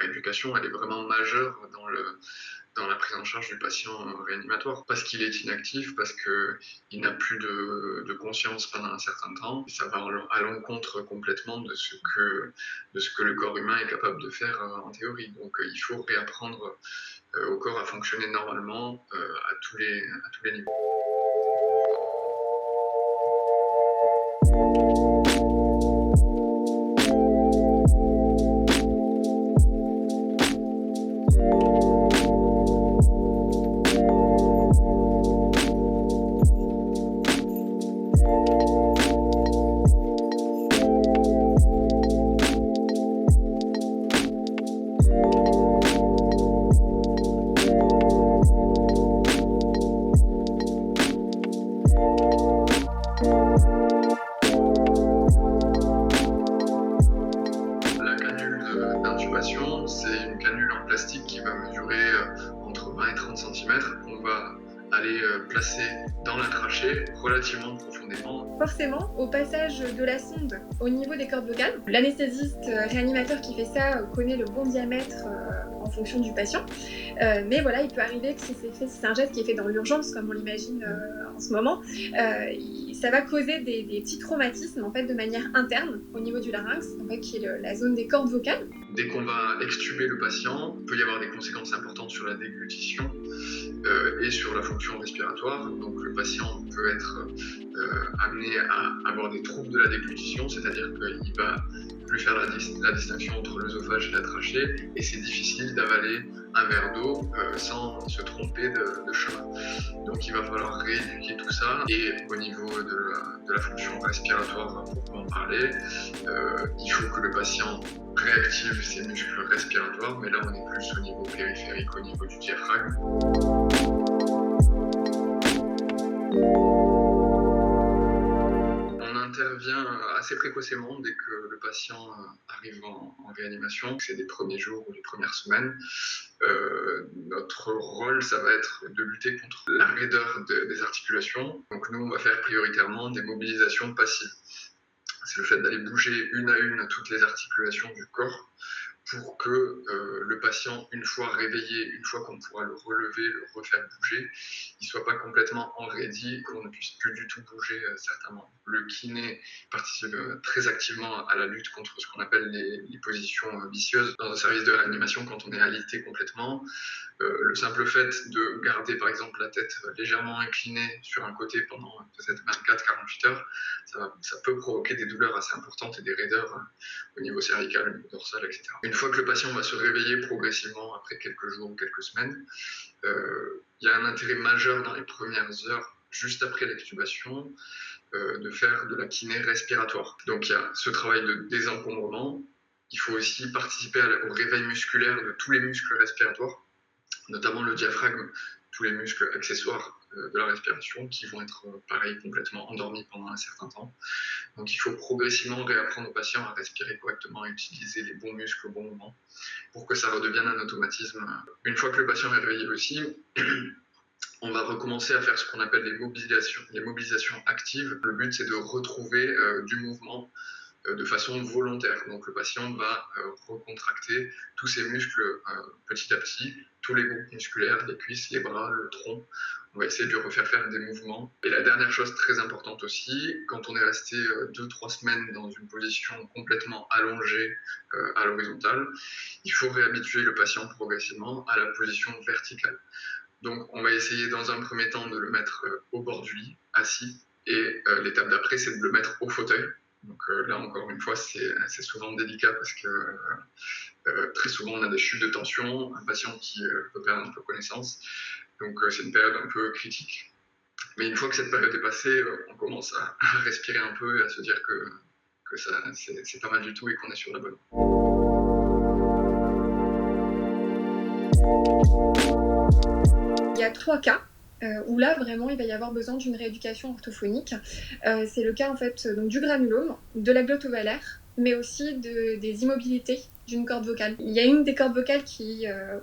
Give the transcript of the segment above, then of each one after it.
rééducation, elle est vraiment majeure dans la prise en charge du patient réanimatoire, parce qu'il est inactif, parce qu'il n'a plus de conscience pendant un certain temps. Et ça va à l'encontre complètement de ce que le corps humain est capable de faire en théorie. Donc il faut réapprendre au corps à fonctionner normalement à tous les niveaux. D'intubation, c'est une canule en plastique qui va mesurer entre 20 et 30 cm qu'on va aller placer dans la trachée relativement profondément. Forcément, au passage de la sonde au niveau des cordes vocales, l'anesthésiste réanimateur qui fait ça connaît le bon diamètre en fonction du patient. Mais voilà, il peut arriver que si c'est un geste qui est fait dans l'urgence, comme on l'imagine en ce moment, ça va causer des petits traumatismes en fait, de manière interne au niveau du larynx, en fait, qui est la zone des cordes vocales. Dès qu'on va extuber le patient, il peut y avoir des conséquences importantes sur la déglutition et sur la fonction respiratoire. Donc le patient peut être amené à avoir des troubles de la déglutition, c'est-à-dire qu'il va plus faire la distinction entre l'œsophage et la trachée, et c'est difficile d'avaler un verre d'eau sans se tromper de chemin. Donc il va falloir rééduquer tout ça, et au niveau de la fonction respiratoire, pour en parler, il faut que le patient réactive ses muscles respiratoires, mais là on est plus au niveau périphérique, au niveau du diaphragme. On intervient assez précocement dès que le patient arrive en réanimation, c'est les premiers jours ou les premières semaines. Notre rôle, ça va être de lutter contre la raideur des articulations. Donc nous, on va faire prioritairement des mobilisations passives. C'est le fait d'aller bouger une à une toutes les articulations du corps pour que le patient, une fois réveillé, une fois qu'on pourra le relever, le refaire bouger, il ne soit pas complètement enraidi, qu'on ne puisse plus du tout bouger certains membres. Le kiné participe très activement à la lutte contre ce qu'on appelle les positions vicieuses. Dans un service de réanimation, quand on est alité complètement, le simple fait de garder par exemple la tête légèrement inclinée sur un côté pendant peut-être 24-48 heures, ça peut provoquer des douleurs assez importantes et des raideurs au niveau cervical, au niveau dorsal, etc. Une fois que le patient va se réveiller progressivement après quelques jours ou quelques semaines, il y a un intérêt majeur dans les premières heures, juste après l'extubation, de faire de la kiné respiratoire. Donc il y a ce travail de désencombrement. Il faut aussi participer au réveil musculaire de tous les muscles respiratoires, notamment le diaphragme, tous les muscles accessoires de la respiration qui vont être pareil complètement endormis pendant un certain temps. Donc il faut progressivement réapprendre au patient à respirer correctement, à utiliser les bons muscles au bon moment pour que ça redevienne un automatisme. Une fois que le patient est réveillé aussi, on va recommencer à faire ce qu'on appelle les mobilisations actives. Le but, c'est de retrouver du mouvement de façon volontaire. Donc le patient va recontracter tous ses muscles petit à petit, tous les groupes musculaires, les cuisses, les bras, le tronc. On va essayer de lui refaire faire des mouvements. Et la dernière chose très importante aussi, quand on est resté 2-3 semaines dans une position complètement allongée à l'horizontale, il faut réhabituer le patient progressivement à la position verticale. Donc on va essayer dans un premier temps de le mettre au bord du lit, assis, et l'étape d'après, c'est de le mettre au fauteuil. Donc là, encore une fois, c'est souvent délicat parce que très souvent, on a des chutes de tension, un patient qui peut perdre un peu connaissance. Donc c'est une période un peu critique. Mais une fois que cette période est passée, on commence à respirer un peu et à se dire que ça, c'est pas mal du tout et qu'on est sur la bonne voie. Il y a 3 cas où là vraiment il va y avoir besoin d'une rééducation orthophonique. C'est le cas en fait donc, du granulome, de la glotte ovalaire, mais aussi des immobilités d'une corde vocale. Il y a une des cordes vocales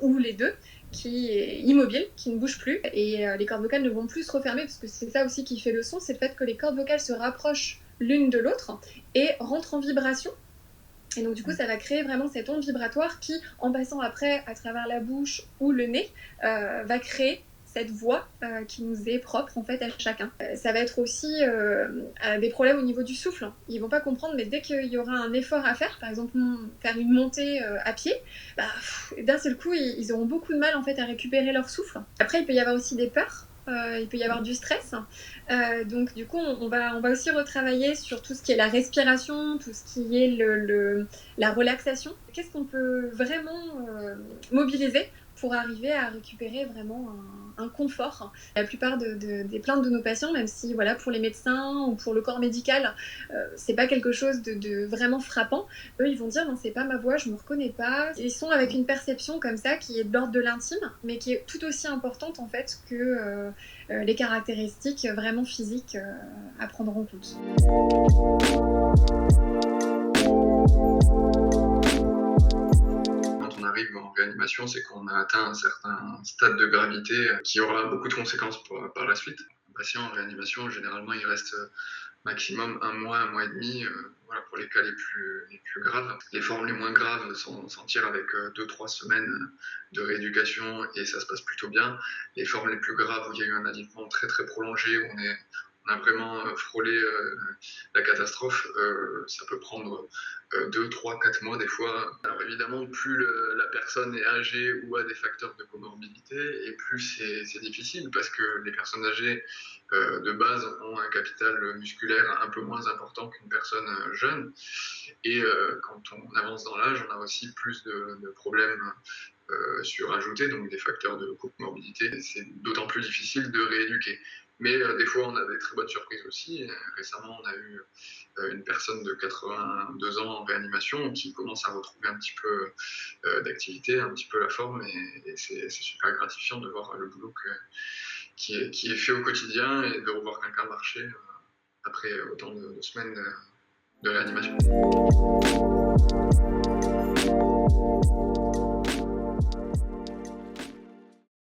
ou les deux, qui est immobile, qui ne bouge plus, et les cordes vocales ne vont plus se refermer, parce que c'est ça aussi qui fait le son, c'est le fait que les cordes vocales se rapprochent l'une de l'autre et rentrent en vibration. Et donc du coup, ça va créer vraiment cette onde vibratoire qui, en passant après à travers la bouche ou le nez, va créer cette voix qui nous est propre en fait à chacun. Ça va être aussi des problèmes au niveau du souffle. Ils vont pas comprendre, mais dès qu'il y aura un effort à faire, par exemple faire une montée à pied, d'un seul coup ils auront beaucoup de mal en fait à récupérer leur souffle. Après, il peut y avoir aussi des peurs. Il peut y avoir du stress. Donc du coup, on va aussi retravailler sur tout ce qui est la respiration, tout ce qui est la relaxation. Qu'est-ce qu'on peut vraiment mobiliser pour arriver à récupérer vraiment un confort. La plupart des plaintes de nos patients, même si voilà, pour les médecins ou pour le corps médical, c'est pas quelque chose de vraiment frappant, eux ils vont dire non, c'est pas ma voix, je me reconnais pas. Ils sont avec une perception comme ça qui est de l'ordre de l'intime, mais qui est tout aussi importante en fait que les caractéristiques vraiment physiques à prendre en compte. Arrive en réanimation, c'est qu'on a atteint un certain stade de gravité qui aura beaucoup de conséquences par la suite. Un patient en réanimation, généralement, il reste maximum un mois et demi, voilà, pour les cas les plus graves. Les formes les moins graves s'en tirent avec 2-3 semaines de rééducation et ça se passe plutôt bien. Les formes les plus graves, où il y a eu un alignement très très prolongé, où on a vraiment frôlé la catastrophe, ça peut prendre 2, 3, 4 mois des fois. Alors évidemment, plus la personne est âgée ou a des facteurs de comorbidité, et plus c'est difficile parce que les personnes âgées de base ont un capital musculaire un peu moins important qu'une personne jeune. Et quand on avance dans l'âge, on a aussi plus de problèmes surajoutés, donc des facteurs de comorbidité. C'est d'autant plus difficile de rééduquer. Mais des fois, on a des très bonnes surprises aussi. Récemment, on a eu une personne de 82 ans en réanimation qui commence à retrouver un petit peu d'activité, un petit peu la forme, et c'est super gratifiant de voir le boulot qui est fait au quotidien et de revoir quelqu'un marcher après autant de semaines de réanimation.